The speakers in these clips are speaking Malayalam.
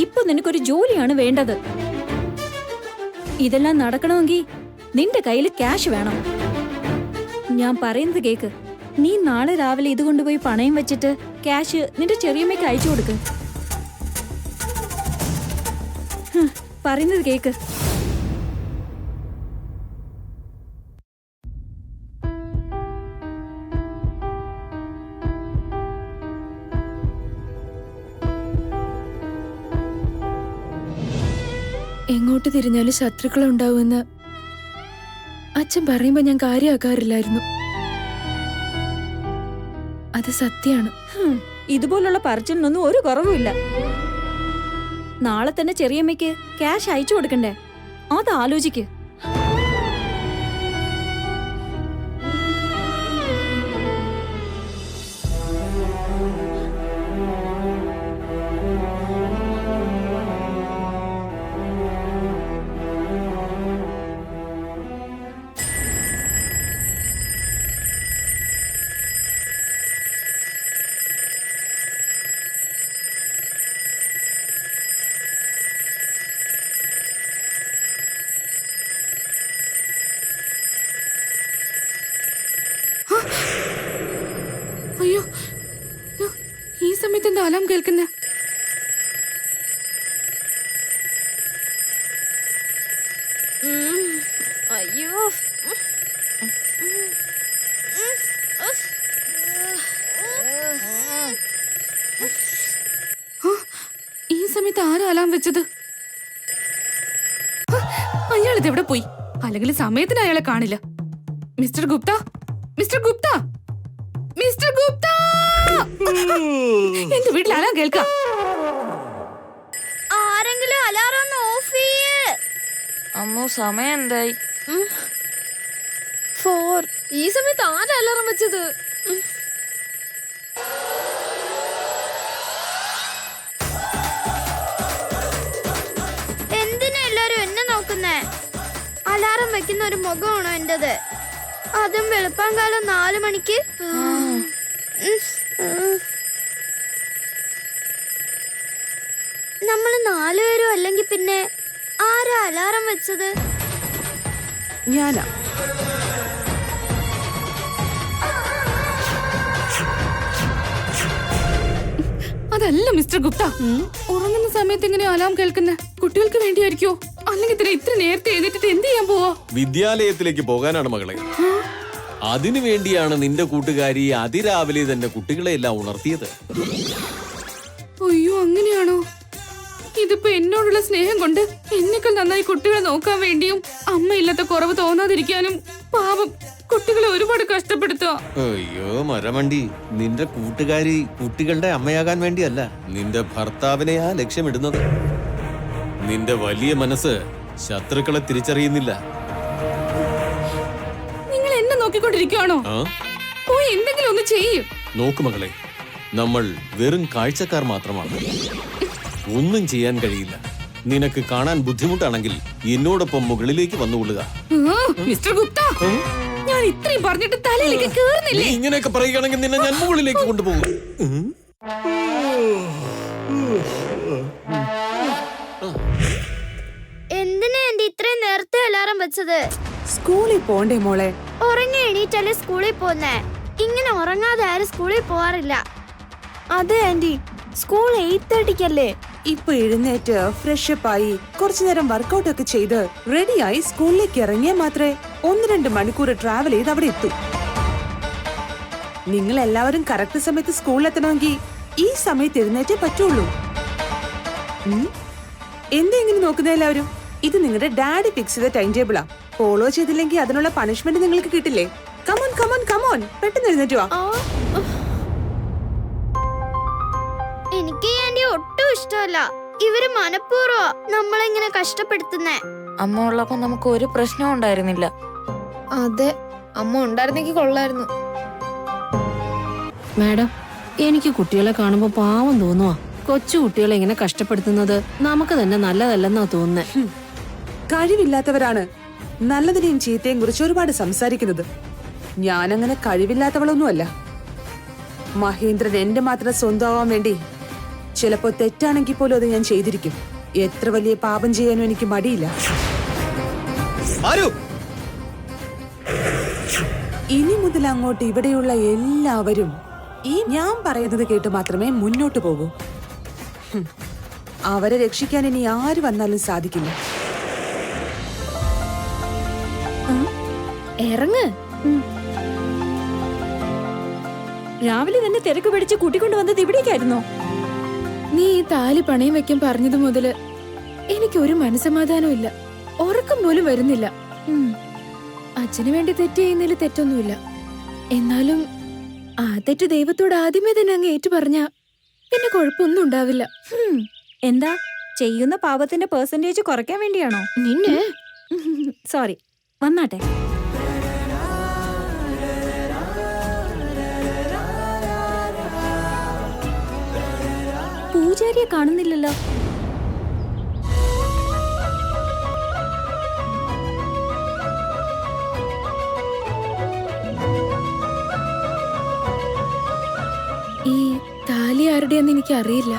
ഇപ്പൊ നിനക്കൊരു ജോലിയാണ് വേണ്ടത്. ഇതെല്ലാം നടക്കണമെങ്കിൽ നിന്റെ കയ്യിൽ ക്യാഷ് വേണം. ഞാൻ പറയുന്നത് കേക്ക്. നീ നാളെ രാവിലെ ഇത് കൊണ്ടുപോയി പണയം വെച്ചിട്ട് ക്യാഷ് നിന്റെ ചെറിയമ്മയ്ക്ക് അയച്ചു കൊടുക്ക്. പറയുന്നത് കേക്ക്. എങ്ങോട്ട് തിരിഞ്ഞാലും ശത്രുക്കളുണ്ടാവുമെന്ന് അച്ഛൻ പറയുമ്പോ ഞാൻ കാര്യമാക്കാറില്ലായിരുന്നു. അത് സത്യാണ്. ഇതുപോലുള്ള പറച്ചിലിനൊന്നും ഒരു കുറവുമില്ല. നാളെ തന്നെ ചെറിയമ്മയ്ക്ക് ക്യാഷ് അയച്ചു കൊടുക്കണ്ടേ? അത് ആലോചിക്ക്. അയ്യോ, ഈ സമയത്ത് എന്താ അലാം കേൾക്കുന്ന? അയ്യോ, ഈ സമയത്ത് ആരാ അലാം വെച്ചത്? അയാളിത് എവിടെ പോയി? അല്ലെങ്കിൽ സമയത്തിന് അയാളെ കാണില്ല. Mister Gupta, mister Gupta, mister Gupta! എന്റെ വീട്ടിൽ അലാം കേൾക്കാം. ആരെങ്കിലും അലാറം ഒന്ന് ഓഫ് ചെയ്യേ. അമ്മോ, സമയം എന്തായി? 4. ഈ സമയത്ത് ആരാ അലാറം വെച്ചത്? എന്തിനാ എല്ലാരും എന്നെ നോക്കുന്നേ? അലാറം വെക്കുന്ന ഒരു മുഖമാണോ എന്റേത്? അതും വെളുപ്പാങ്കാലം 4 മണിക്ക്. നമ്മള് 4 പേരും അല്ലെങ്കിൽ പിന്നെ ആരാ അലാറം വെച്ചത്? ഞാനാ. അതല്ല മിസ്റ്റർ ഗുപ്ത. ഉറങ്ങുന്ന സമയത്ത് എങ്ങനെ അലാം കേൾക്കുന്ന? കുട്ടികൾക്ക് വേണ്ടിയായിരിക്കോ? അല്ലെങ്കിൽ ഇത്ര നേരത്തെ എഴുന്നേറ്റിട്ട് എന്ത് ചെയ്യാൻ പോവാ? വിദ്യാലയത്തിലേക്ക് പോകാനാണ് മകളെ. അതിനു വേണ്ടിയാണ് നിന്റെ കൂട്ടുകാരി അതിരാവിലെ തന്നെ കുട്ടികളെ എല്ലാം ഉണർത്തിയത്. അയ്യോ, അങ്ങനെയാണോ? ഇതിപ്പോ എന്നോടുള്ള സ്നേഹം കൊണ്ട് എന്നെക്കാൾ നന്നായി കുട്ടികളെ നോക്കാൻ വേണ്ടിയും അമ്മയില്ലാത്ത കുറവ് തോന്നാതിരിക്കാനും പാവം കുട്ടികളെ ഒരുപാട് കഷ്ടപ്പെടുത്തുക. അയ്യോ മരമണ്ടി, നിന്റെ കൂട്ടുകാരി കുട്ടികളുടെ അമ്മയാകാൻ വേണ്ടിയല്ല, നിന്റെ ഭർത്താവിനെയാ ലക്ഷ്യമിടുന്നത്. നിന്റെ വലിയ മനസ്സ് ശത്രുക്കളെ തിരിച്ചറിയുന്നില്ല. നിങ്ങൾ എന്നെ നോക്കിക്കൊണ്ടിരിക്കുവാണോ? പോയി എന്തെങ്കിലും ഒന്ന് ചെയ്യും. നോക്കു മകളെ, നമ്മൾ വെറും കാഴ്ചക്കാർ മാത്രമാണ്. ഒന്നും ചെയ്യാൻ കഴിയില്ല. നിനക്ക് കാണാൻ ബുദ്ധിമുട്ടാണെങ്കിൽ എന്നോടൊപ്പം മുകളിലേക്ക് വന്നുകൊള്ളുക. മിസ്റ്റർ ഗുപ്ത, ഞാൻ ഇത്രയും പറഞ്ഞിട്ട് തലയിലേക്ക് കേറുന്നില്ലേ? നീ ഇങ്ങനെയൊക്കെ പറയുകയാണെങ്കിൽ നിന്നെ ഞാൻ മുകളിലേക്ക് കൊണ്ടുപോകും. എന്തിനാ എന്റെ ഇത്രയും നേരത്തെ അലാറം വെച്ചത്? സ്കൂളിൽ പോണ്ടേ മോളെ? ഉറങ്ങി എണീറ്റല്ലേ സ്കൂളിൽ പോന്നേ. ഇങ്ങനെ ഉറങ്ങാതെ ആരും സ്കൂളിൽ പോവാറില്ല. അതെ ആന്റി, സ്കൂൾ 8:30-ക്കല്ലേ. ഇപ്പൊ എഴുന്നേറ്റ് ഫ്രഷപ്പ് ആയി കുറച്ചു നേരം വർക്കൗട്ട് ഒക്കെ ചെയ്ത് റെഡിയായി സ്കൂളിലേക്ക് ഇറങ്ങിയാൽ മാത്രമേ 1-2 മണിക്കൂർ ട്രാവൽ ചെയ്ത് അവിടെ എത്തൂ. നിങ്ങൾ എല്ലാവരും കറക്റ്റ് സമയത്ത് സ്കൂളിൽ എത്തണമെങ്കിൽ ഈ സമയത്ത് എഴുന്നേറ്റേ പറ്റുള്ളൂ. എന്തെങ്കിലും നോക്കുന്ന എല്ലാവരും? ഇത് നിങ്ങളുടെ ഡാഡി ഫിക്സ് ചെയ്ത ടൈം ടേബിളാ. ഫോളോ ചെയ്തില്ലെങ്കിൽ അതിനുള്ള പണിഷ്മെന്റ് നിങ്ങൾക്ക് കിട്ടില്ലേ? കമോൺ കമോൺ കമോൺ, പെട്ടെന്ന് എഴുന്നേറ്റ് വാ. എനിക്ക് ആന്റി ഒട്ടും ഇഷ്ടമല്ല. ഇവര് മനഃപൂർവ്വ നമ്മളെങ്ങനെ കഷ്ടപ്പെടുത്തുന്നേ. അമ്മ ഉള്ളപ്പോ നമുക്ക് ഒരു പ്രശ്നവും ഉണ്ടായിരുന്നില്ല. അതെ, അമ്മ ഉണ്ടായിരുന്നെങ്കിൽ കൊള്ളായിരുന്നു. മാഡം, എനിക്ക് കുട്ടികളെ കാണുമ്പോ പാവം തോന്നുവാ. കൊച്ചു കുട്ടികളെ ഇങ്ങനെ കഷ്ടപ്പെടുത്തുന്നത് നമുക്ക് തന്നെ നല്ലതല്ലെന്നാ തോന്നുന്നത്. കഴിവില്ലാത്തവരാണ് നല്ലതിനെയും ചീത്തയും കുറിച്ച് ഒരുപാട് സംസാരിക്കുന്നത്. ഞാനങ്ങനെ കഴിവില്ലാത്തവളൊന്നുമല്ല. മഹേന്ദ്രൻ എന്റെ മാത്രം സ്വന്തമാവാൻ വേണ്ടി ചിലപ്പോ തെറ്റാണെങ്കിൽ പോലും അത് ഞാൻ ചെയ്തിരിക്കും. എത്ര വലിയ പാപം ചെയ്യാനും എനിക്ക് മടിയില്ല. ഇനി മുതൽ അങ്ങോട്ട് ഇവിടെയുള്ള എല്ലാവരും ഈ ഞാൻ പറയുന്നത് കേട്ട് മാത്രമേ മുന്നോട്ട് പോകൂ. അവരെ രക്ഷിക്കാൻ ഇനി ആര് വന്നാലും സാധിക്കില്ല. ഇറങ്ങ്. രാവിലെ തന്നെ തിരക്ക് പിടിച്ച് കൂട്ടിക്കൊണ്ട് വന്നത് ഇവിടേക്കായിരുന്നോ? നീ ഈ താലി പണയം വെക്കാൻ പറഞ്ഞത് മുതല് എനിക്കൊരു മനസമാധാനവും ഇല്ല. ഉറക്കം പോലും വരുന്നില്ല. അച്ഛന് വേണ്ടി തെറ്റ് ചെയ്യുന്നതിൽ തെറ്റൊന്നുമില്ല. എന്നാലും ആ തെറ്റ് ദൈവത്തോട് ആദ്യമേ തന്നെ അങ്ങ് ഏറ്റു പറഞ്ഞ പിന്നെ കുഴപ്പമൊന്നും ഉണ്ടാവില്ല. എന്താ ചെയ്യുന്ന പാപത്തിന്റെ പെർസെന്റേജ് കുറയ്ക്കാൻ വേണ്ടിയാണോ? നിന്നെ സോറി, വന്നാട്ടെ. പൂജാരിയെ കാണുന്നില്ലല്ലോ. ഈ താലി ആരുടെയെന്ന് എനിക്ക് അറിയില്ല.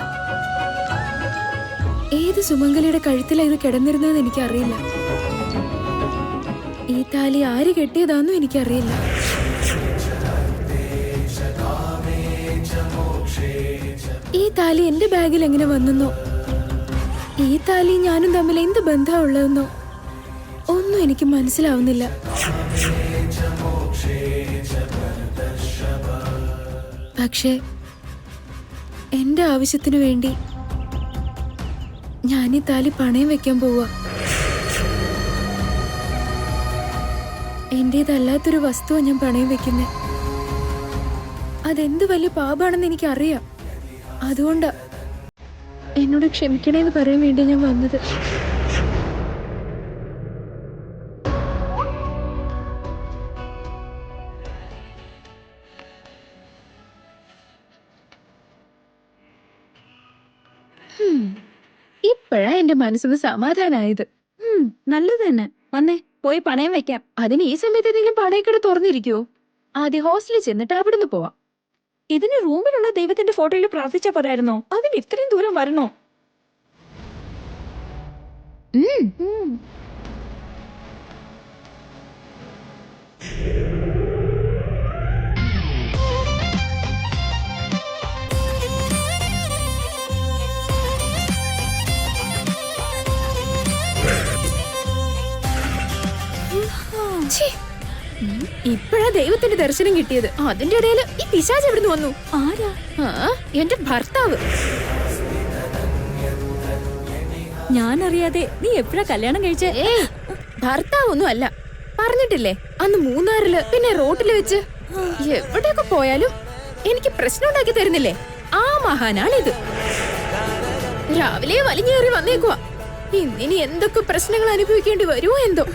ഏത് സുമംഗലിയുടെ കഴുത്തിലാണ് ഇത് കിടന്നിരുന്നതെന്ന് എനിക്കറിയില്ല. ഈ താലി ആര് കെട്ടിയതാന്നും എനിക്കറിയില്ല. ഈ താലി എന്റെ ബാഗിൽ എങ്ങനെ വന്നെന്നോ ഈ താലി ഞാനും തമ്മിൽ എന്ത് ബന്ധമാണ് ഉള്ളതെന്നോ ഒന്നും എനിക്ക് മനസ്സിലാവുന്നില്ല. പക്ഷേ എന്റെ ആവശ്യത്തിനു വേണ്ടി ഞാൻ ഈ താലി പണയം വെക്കാൻ പോവാ. എന്റേതല്ലാത്തൊരു വസ്തുവാ ഞാൻ പണയം വെക്കുന്നേ. അതെന്ത് വലിയ പാപാണെന്ന് എനിക്കറിയാം. അതുകൊണ്ടാ എന്നോട് ക്ഷമിക്കണേന്ന് പറയാൻ വേണ്ടി ഞാൻ വന്നത്. ഇപ്പോഴാ എന്റെ മനസ്സിന് സമാധാനായത്. നല്ലത് തന്നെ. വന്നേ, പോയി പണയം വെക്കാം. അതിന് ഈ സമയത്ത് എന്തെങ്കിലും പണയക്കട തുറന്നിരിക്കുവോ? ആദ്യം ഹോസ്റ്റലിൽ ചെന്നിട്ട് അവിടുന്ന് പോവാം. ഇതിന് റൂമിലുള്ള ദൈവത്തിന്റെ ഫോട്ടോയിൽ പ്രാർത്ഥിച്ചാ പോരായിരുന്നോ? അതിന് ഇത്രയും ദൂരം വരണോ? ഇപ്പോഴാ ദൈവത്തിന്റെ ദർശനം കിട്ടിയത്. അതിന്റെ ഇടയിൽ ഈ പിശാച് എവിടുന്ന് വന്നു? ആരാ? എന്റെ ഭർത്താവ്. ഞാൻ അറിയാതെ നീ എപ്പോഴാ കല്യാണം കഴിച്ചേ? ഭർത്താവ് ഒന്നും അല്ല. പറഞ്ഞിട്ടില്ലേ അന്ന് മൂന്നാറില്, പിന്നെ റോട്ടില് വെച്ച്. എവിടെയൊക്കെ പോയാലും എനിക്ക് പ്രശ്നം ഉണ്ടാക്കി തരുന്നില്ലേ, ആ മഹാനാണിത്. രാവിലെ വലിഞ്ഞേറി വന്നേക്കുവാ. ഇന്നിനി എന്തൊക്കെ പ്രശ്നങ്ങൾ അനുഭവിക്കേണ്ടി വരുമോ എന്തോ.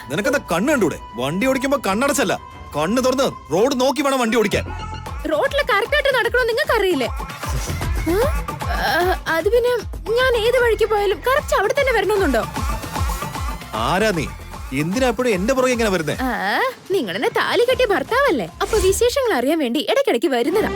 നിനക്കെന്താ കണ്ണ് കണ്ടൂടെ? വണ്ടി ഓടിക്കുമ്പോ കണ്ണടച്ചല്ല, കണ്ണ് തുറന്ന് റോഡ് നോക്കി വേണം വണ്ടി ഓടിക്കാൻ. റോഡില് കറക്റ്റായിട്ട് നടക്കണോ നിങ്ങൾക്ക് അറിയില്ലേ? അത് പിന്നെ ഞാൻ ഏത് വഴിക്ക് പോയാലും കറക്റ്റ് അവിടെ തന്നെ വരണമെന്നുണ്ടോ? ആരാ നീ? എന്തിനാ എപ്പോഴും എന്റെ പുറകെ ഇങ്ങനെ വരുന്നേ? നിങ്ങളെന്നെ താലി കെട്ടിയ ഭർത്താവല്ലേ, അപ്പൊ വിശേഷങ്ങൾ അറിയാൻ വേണ്ടി ഇടയ്ക്കിടയ്ക്ക് വരുന്നതാ.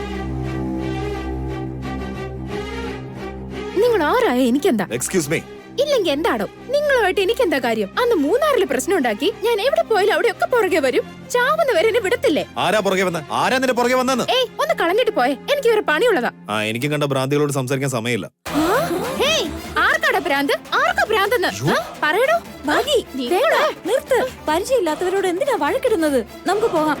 നിങ്ങൾ ആരായ എനിക്കെന്താ? എക്സ്ക്യൂസ് മീ, ഇല്ലെങ്കിൽ എന്താടോ? നിങ്ങളുമായിട്ട് എനിക്ക് എന്താ കാര്യം? അന്ന് മൂന്നാറിൽ പ്രശ്നം ഉണ്ടാക്കി ഞാൻ എവിടെ പോയാലും അവിടെയൊക്കെ പുറകെ വരും. ചാവുന്നവരെ എന്നെ വിടത്തില്ലേ? ആരാ പുറകെ വന്ന? ആരാ നിന്റെ പുറകെ വന്നെന്ന്? ഏയ് ഒന്ന് കളഞ്ഞിട്ട് പോയെ, എനിക്ക് വേറെ പണിയുള്ളതാ. എനിക്കും കണ്ട ഭ്രാന്തികളോട് സംസാരിക്കാൻ സമയമില്ല. ഹേയ്, ആർക്കാടാ ഭ്രാന്ത്? ആർക്കാ ഭ്രാന്തെന്ന് പറയടോ. ഭാഗി, നിർത്ത്. പരിചയമില്ലാത്തവരോട് എന്തിനാ വഴക്കിടുന്നത്? നമുക്ക് പോകാം.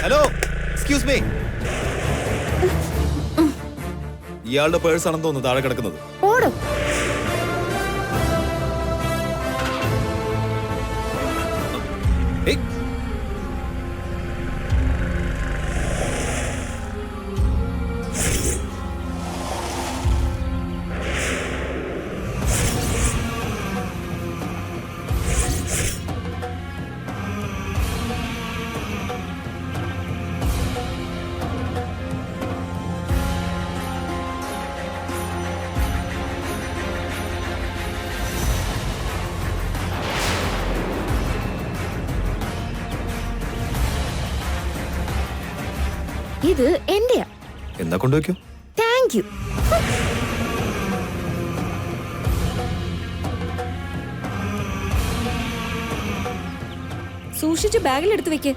Hello, excuse me. ഇയാളുടെ പേഴ്സ് ആണെന്ന് തോന്നുന്നു താഴെ കിടക്കുന്നത്. ഓടും. ഏയ്, ഇത് എന്റെയാ. എന്താ കൊണ്ടുവയ്ക്കോ? Thank you. സൂക്ഷിച്ച് ബാഗിൽ എടുത്ത് വെക്ക്.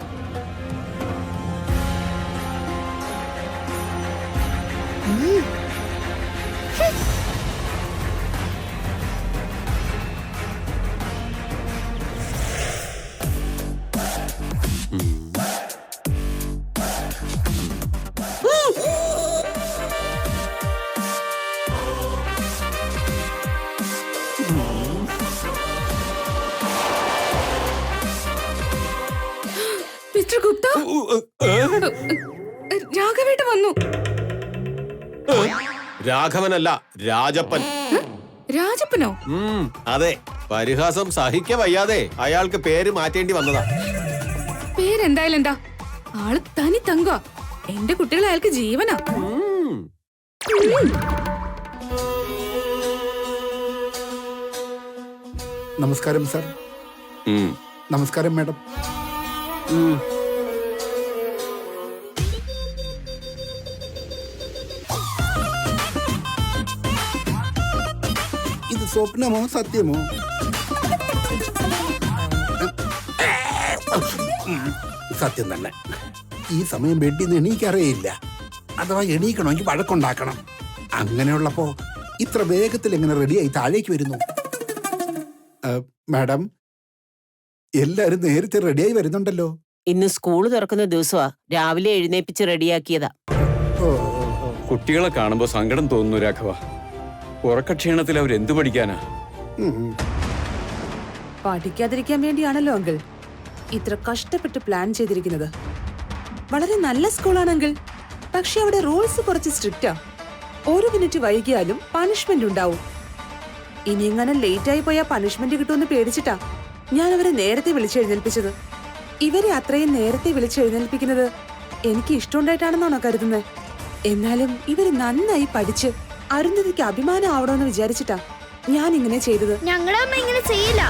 മിസ്റ്റർ ഗുപ്ത, രാഘവേട്ട വന്നു. രാഘവനല്ല, രാജപ്പൻ. രാജപ്പനോ? അതെ, പരിഹാസം സഹിക്ക വയ്യാതെ അയാൾക്ക് പേര് മാറ്റേണ്ടി വന്നതാ. പേരെന്തായാലും എന്താ, ആള് തനി തങ്ക. എന്റെ കുട്ടികൾ അയാൾക്ക് ജീവനാ. നമസ്കാരം സർ. നമസ്കാരം മാഡം. ഇത് സ്വപ്നമോ സത്യമോ? സത്യം തന്നെ. ഈ സമയം ബെഡിൽ നിന്ന് എണീക്കറിയില്ല. അഥവാ എണീക്കണമെങ്കിൽ വഴക്കുണ്ടാക്കണം. അങ്ങനെയുള്ളപ്പോ ഇത്ര വേഗത്തിൽ എങ്ങനെ റെഡിയായി താഴേക്ക് വരുന്നു? മാഡം, എല്ലാരും നേരത്തെ റെഡിയായി വരുന്നുണ്ടല്ലോ. ഇന്ന് സ്കൂള് തുറക്കുന്ന ദിവസമാ. രാവിലെ എഴുന്നേപ്പിച്ച് റെഡിയാക്കിയതാ. കുട്ടികളെ കാണുമ്പോ സങ്കടം തോന്നുന്നു രാഘവ. ഉറക്കക്ഷീണത്തിൽ അവരെന്തു പഠിക്കാനാ? പഠിക്കാതിരിക്കാൻ വേണ്ടിയാണല്ലോ അങ്കിൾ ഇത്ര കഷ്ടപ്പെട്ട് പ്ലാൻ ചെയ്തിരിക്കുന്നത്. വളരെ നല്ല സ്കൂളാണെങ്കിൽ, പക്ഷെ അവിടെ റൂൾസ് കുറച്ച് സ്ട്രിക്റ്റാ. ഒരു മിനിറ്റ് വൈകിയാലും പണിഷ്മെന്റ് ഉണ്ടാവും. ഇനി ഇങ്ങനെ ലേറ്റ് ആയി പോയാൽ പണിഷ്മെന്റ് കിട്ടുമെന്ന് പേടിച്ചിട്ടാ ഞാൻ അവരെ നേരത്തെ വിളിച്ചെഴുന്നേൽപ്പിച്ചത്. ഇവരെ അത്രയും നേരത്തെ വിളിച്ചെഴുന്നേൽപ്പിക്കുന്നത് എനിക്ക് ഇഷ്ടമുണ്ടായിട്ടാണെന്നാണോ കരുതുന്നത്? എന്നാലും ഇവര് നന്നായി പഠിച്ച് അരുന്ധതിക്ക് അഭിമാനം ആവണമെന്ന് വിചാരിച്ചിട്ടാ ഞാൻ ഇങ്ങനെ ചെയ്തത്. ഞങ്ങളുടെ അമ്മ ഇങ്ങനെ ചെയ്യില്ല.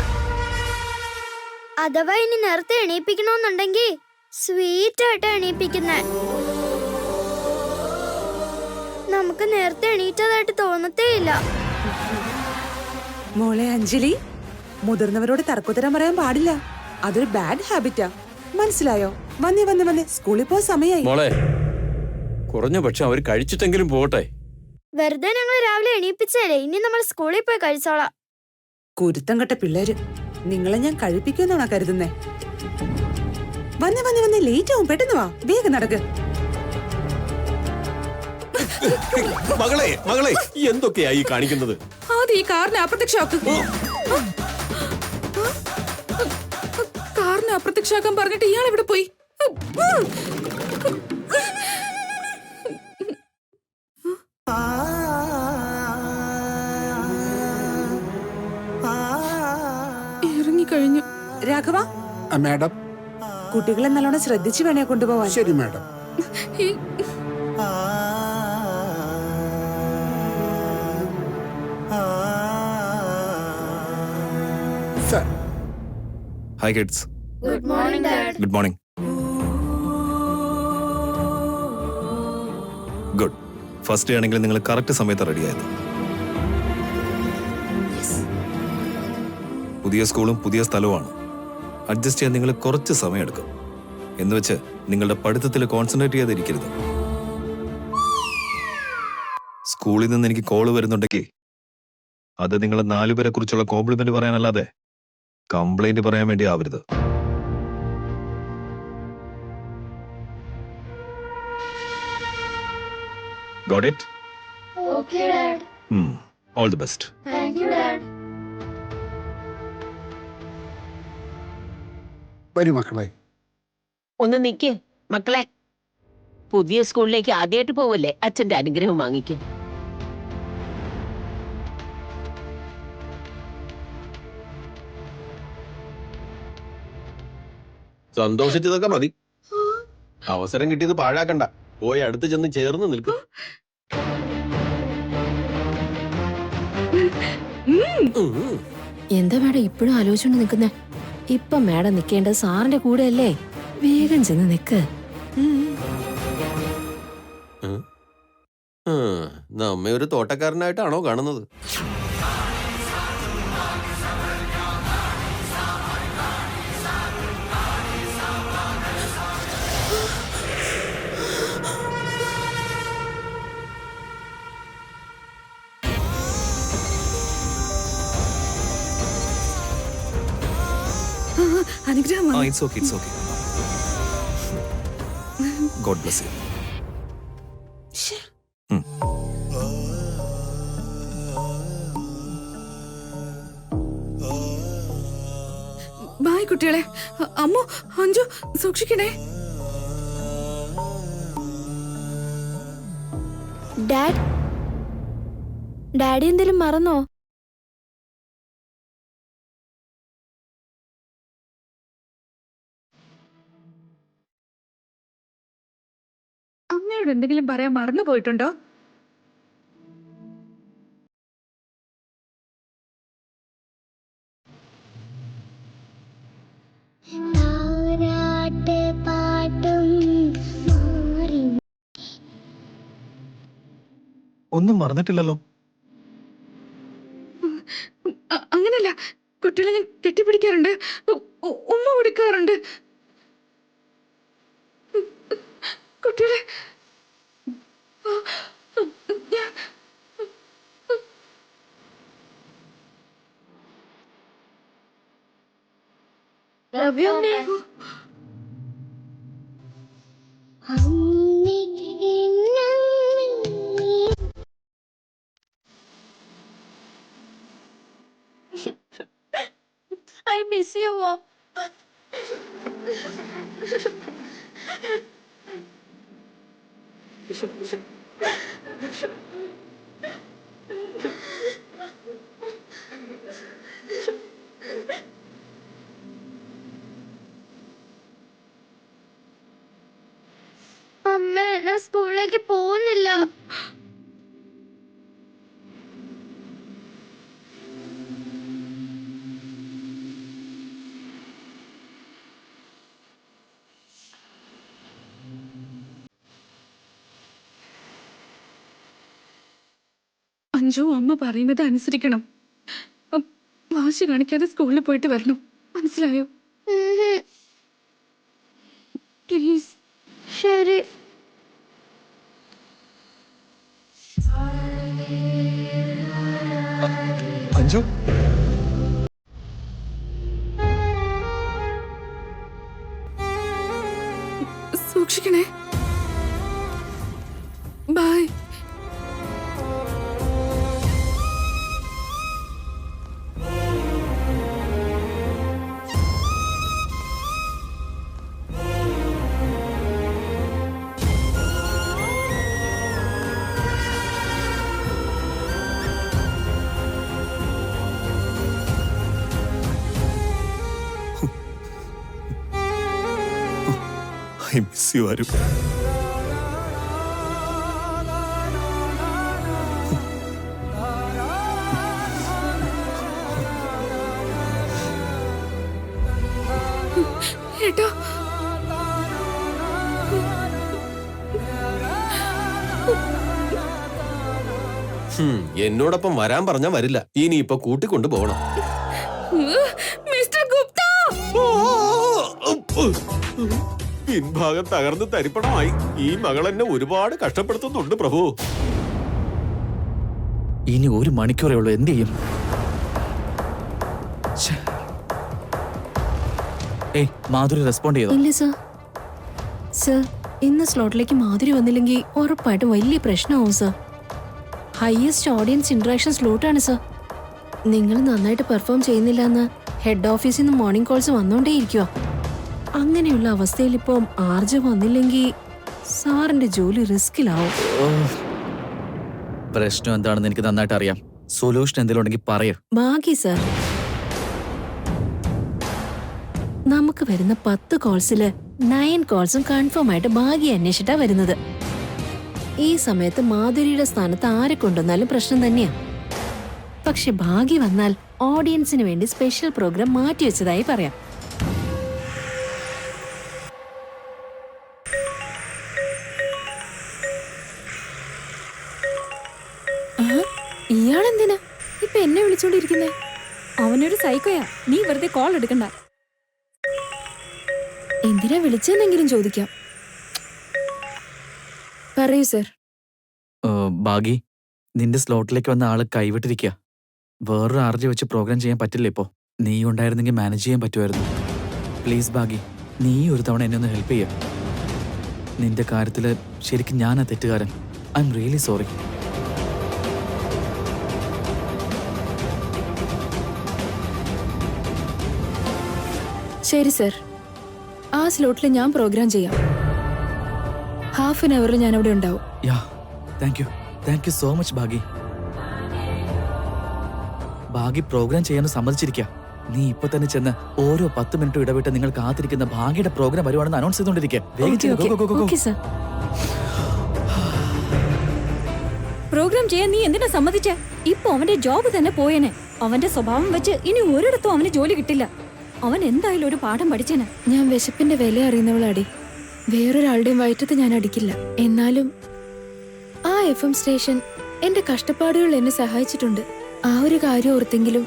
അഥവാ ഇനി നേരത്തെ എണീപ്പിക്കണമെന്നുണ്ടെങ്കിൽ സ്വീറ്റ് ആയിട്ട് എണീപ്പിക്കുന്നേ. നമുക്ക് നേരത്തെ എണീറ്റതായിട്ട് തോന്നത്തേ ഇല്ല. മോളെ അഞ്ജലി, മുതിർന്നവരോട് തർക്കുത്തരം പറയാൻ പാടില്ല. അതൊരു ബാഡ് ഹാബിറ്റാ. മനസ്സിലായോ? വന്നേ വന്നേ വന്നേ, സ്കൂളിൽ പോ സമയായി. മോളെ, കുറഞ്ഞ പക്ഷം അവർ കഴിച്ചിട്ടെങ്കിലും പോട്ടെ. വെറുതെ ഞങ്ങൾ രാവിലെ എണീപ്പിച്ചല്ലേ. ഇനി നമ്മൾ സ്കൂളിൽ പോയി കഴിച്ചോളാം. കുരുത്തം കെട്ട പിള്ളേര്. നിങ്ങളെ ഞാൻ കഴിപ്പിക്കുമെന്നാണോ കരുതുന്നേ? വന്നേ വന്നേ വന്നേ, ലേറ്റ് ആവും. പെട്ടെന്ന് വാ, വേഗം നടക്ക്. മകളെ മകളെ, എന്തൊക്കെയായി കാണിക്കുന്നത്? ആദ്യം ഈ കാറിനെ അപ്രത്യക്ഷമാക്കും. കാറിനെ അപ്രത്യക്ഷമാക്കാൻ പറഞ്ഞിട്ട് ഇയാൾ എവിടെ പോയി? ഇറങ്ങിക്കഴിഞ്ഞു. രാഘവ, മാഡം, കുട്ടികളെ നല്ലോണം ശ്രദ്ധിച്ചു വേണേ കൊണ്ടുപോവാൻ. ശരി madam. Hi kids. Good morning dad. Good morning. Good. First day ആണെങ്കിൽ നിങ്ങൾ കറക്റ്റ് സമയത്ത് റെഡിയായത്. പുതിയ സ്കൂളും പുതിയ സ്ഥലവുമാണ്. അഡ്ജസ്റ്റ് ചെയ്യാൻ നിങ്ങൾ കുറച്ച് സമയം എടുക്കും. എന്ന് വെച്ച് നിങ്ങളുടെ പഠിത്തത്തിൽ കോൺസെൻട്രേറ്റ് ചെയ്തിരിക്കരുത്. സ്കൂളിൽ നിന്ന് എനിക്ക് കോള് വരുന്നുണ്ടെങ്കിൽ അത് നിങ്ങളെ 4 പേരെ കുറിച്ചുള്ള കോംപ്ലിമെന്റ് പറയാനല്ലാതെ കംപ്ലൈന്റ് പറയാൻ വേണ്ടി ആവരുത്. Got it? Okay, Dad. All the best. Thank you, Dad. വരൂ മക്കളെ. ഒന്ന് നിക്ക് മക്കളെ. പുതിയ സ്കൂളിലേക്ക് ആദ്യമായിട്ട് പോവല്ലേ, അച്ഛന്റെ അനുഗ്രഹം വാങ്ങിക്കും. സന്തോഷിച്ചതൊക്കെ മതി. അവസരം കിട്ടിയത് പാഴാക്കണ്ട. പോയി അടുത്ത് ചെന്ന് ചേർന്ന് നിൽക്കും. എന്താ മാഡം ഇപ്പോഴും ആലോചിച്ചോണ്ട് നിക്കുന്നേ? ഇപ്പൊ മാഡം നിക്കേണ്ടത് സാറിന്റെ കൂടെ അല്ലേ? വേഗം ചെന്ന് നിക്ക്. നമ്മെ ഒരു തോട്ടക്കാരനായിട്ടാണോ കാണുന്നത്? അനുഗ്രഹം It's okay, it's okay. God bless you. Bye കുട്ടികളെ. അമ്മു, അഞ്ചു സൂക്ഷിക്കണേ. ഡാഡി എന്തെങ്കിലും മറന്നോ? അമ്മയോട് എന്തെങ്കിലും പറയാൻ മറന്നു പോയിട്ടുണ്ടോ? ഒന്നും മറന്നിട്ടില്ലല്ലോ. അങ്ങനല്ല, കുട്ടികളെ ഞാൻ കെട്ടിപ്പിടിക്കാറുണ്ട്, ഉമ്മ കൊടുക്കാറുണ്ട്. കുട്ടികളെ Love you, Mom. I miss you, Mom. അമ്മ, ഞാൻ സ്കൂളിലേക്ക് പോകുന്നില്ല. അഞ്ജു, അമ്മ പറയുന്നത് അനുസരിക്കണം. വാശി കാണിക്കാതെ സ്കൂളിൽ പോയിട്ട് വരണം. മനസ്സിലായോ? പ്ലീസ്. ശരി. അഞ്ജു, സൂക്ഷിക്കണേ. Bye. I miss you, Aru. ഏട്ടോ എന്നോടൊപ്പം വരാൻ പറഞ്ഞാ വരില്ല. ഇനിയിപ്പൊ കൂട്ടിക്കൊണ്ടു പോകണം. മിസ്റ്റർ ഗുപ്ത പിൻഭാഗം തകർന്ന് തരിപ്പണമായി. ഈ മകൾ എന്നെ ഒരുപാട് കഷ്ടപ്പെടുത്തുന്നുണ്ട് പ്രഭു. ഇനി 1 മണിക്കൂറേ ഉള്ളൂ, എന്ത് ചെയ്യും? ഏയ് മാധുരി റെസ്പോണ്ട് ചെയ്തോ? ഇല്ല സർ. സർ, ഇന്ന് സ്ലോട്ടിലേക്ക് മാധുരി വന്നില്ലെങ്കിൽ ഉറപ്പായിട്ടും വലിയ പ്രശ്നമാവും സർ. ഹയസ്റ്റ് ഓഡിയൻസ് ഇന്ററാക്ഷൻ സ്ലോട്ടാണ് സർ. നിങ്ങൾ നന്നായിട്ട് പെർഫോം ചെയ്യുന്നില്ല എന്ന് ഹെഡ് ഓഫീസിൽ നിന്ന് മോർണിംഗ് കോൾസ് വന്നോണ്ടേയിരിക്കുക. അങ്ങനെയുള്ള അവസ്ഥയിൽ ഇപ്പം ആർജ വന്നില്ലെങ്കിൽ സാറിന്റെ ജോലി റിസ്കിലാവും. പ്രശ്നം എന്താണെന്ന് എനിക്ക് നന്നായിട്ട് അറിയാം. സൊല്യൂഷൻ എന്തെങ്കിലും ഉണ്ടെങ്കിൽ പറയൂ. ഭാഗ്യ സർ, നമുക്ക് വരുന്ന 10 കോൾസില് 9 കോൾസും കൺഫേം ആയിട്ട് ഭാഗ്യ അന്വേഷിച്ചിട്ടാ വരുന്നത്. ഈ സമയത്ത് മാധുരിയുടെ സ്ഥാനത്ത് ആരെ കൊണ്ടുവന്നാലും പ്രശ്നം തന്നെയാ. പക്ഷെ ഭാഗ്യ വന്നാൽ ഓഡിയൻസിന് വേണ്ടി സ്പെഷ്യൽ പ്രോഗ്രാം മാറ്റിവെച്ചതായി പറയാം. ഇയാളെന്തിനാ ഇപ്പൊ എന്നെ വിളിച്ചോണ്ടിരിക്കുന്നേ? അവനൊരു സൈക്കോയാ. നീ വെറുതെ കോൾ എടുക്കണ്ട. എന്തിനാ വിളിച്ചെന്നെങ്കിലും ചോദിക്കാം. പറയൂ സർ. ബാഗി, നിന്റെ സ്ലോട്ടിലേക്ക് വന്ന ആള് കൈവിട്ടിരിക്കുക. വേറൊരു ആർജി വെച്ച് പ്രോഗ്രാം ചെയ്യാൻ പറ്റില്ല ഇപ്പോ. നീ ഉണ്ടായിരുന്നെങ്കിൽ മാനേജ് ചെയ്യാൻ പറ്റുമായിരുന്നു. പ്ലീസ് ബാഗി, നീ ഒരു തവണ എന്നെ ഒന്ന് ഹെൽപ്പ് ചെയ്യാം. നിന്റെ കാര്യത്തില് ശരിക്കും ഞാനാ തെറ്റുകാരൻ. I am really sorry. ശരി സർ, ആ സ്ലോട്ടിൽ ഞാൻ പ്രോഗ്രാം ചെയ്യാം. ഹാഫ് ആൻ അവറിൽ ഞാൻ അവിടെ ഉണ്ടാവും. Yeah, thank you so much Bagi. Bagi programme ചെയ്യാൻ സമ്മതിച്ചിരിക്കുക. നീ ഇപ്പൊ തന്നെ ചെന്ന് ഓരോ 10 മിനിറ്റും ഇടവിട്ട് നിങ്ങൾ കാത്തിരിക്കുന്ന ഭാഗ്യയുടെ പ്രോഗ്രാം വരുവാണെന്ന് അനൗൺസ് ചെയ്തോണ്ടിരിക്കുക. പ്രോഗ്രാം ചെയ്യാൻ നീ എന്തിനാ സമ്മതിച്ചേ? ഇപ്പൊ അവന്റെ ജോബ് തന്നെ പോയേനെ. അവന്റെ സ്വഭാവം വെച്ച് ഇനി ഒരിടത്തും അവന് ജോലി കിട്ടില്ല. അവൻ എന്തായാലും ഒരു പാഠം പഠിച്ചേനെ. ഞാൻ വിശപ്പിന്റെ വില അറിയുന്നവളാടി. വേറൊരാളുടെയും വയറ്റത്ത് ഞാൻ അടിക്കില്ല. എന്നാലും ആ FM സ്റ്റേഷൻ എന്റെ കഷ്ടപ്പാടുകൾ എന്നെ സഹായിച്ചിട്ടുണ്ട്. ആ ഒരു കാര്യം ഓർത്തെങ്കിലും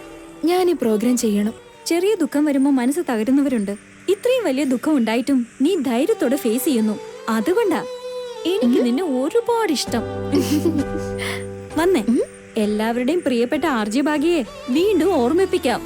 ഞാൻ ഈ പ്രോഗ്രാം ചെയ്യണം. ചെറിയ ദുഃഖം വരുമ്പോ മനസ്സ് തകരുന്നവരുണ്ട്. ഇത്രയും വലിയ ദുഃഖം ഉണ്ടായിട്ടും നീ ധൈര്യത്തോടെ ഫേസ് ചെയ്യുന്നു. അതുകൊണ്ടാ എനിക്ക് നിന്നെ ഒരുപാട് ഇഷ്ടം. വന്നേ, എല്ലാവരുടെയും പ്രിയപ്പെട്ട ആർജി ഭാഗ്യയെ വീണ്ടും ഓർമ്മിപ്പിക്കാം.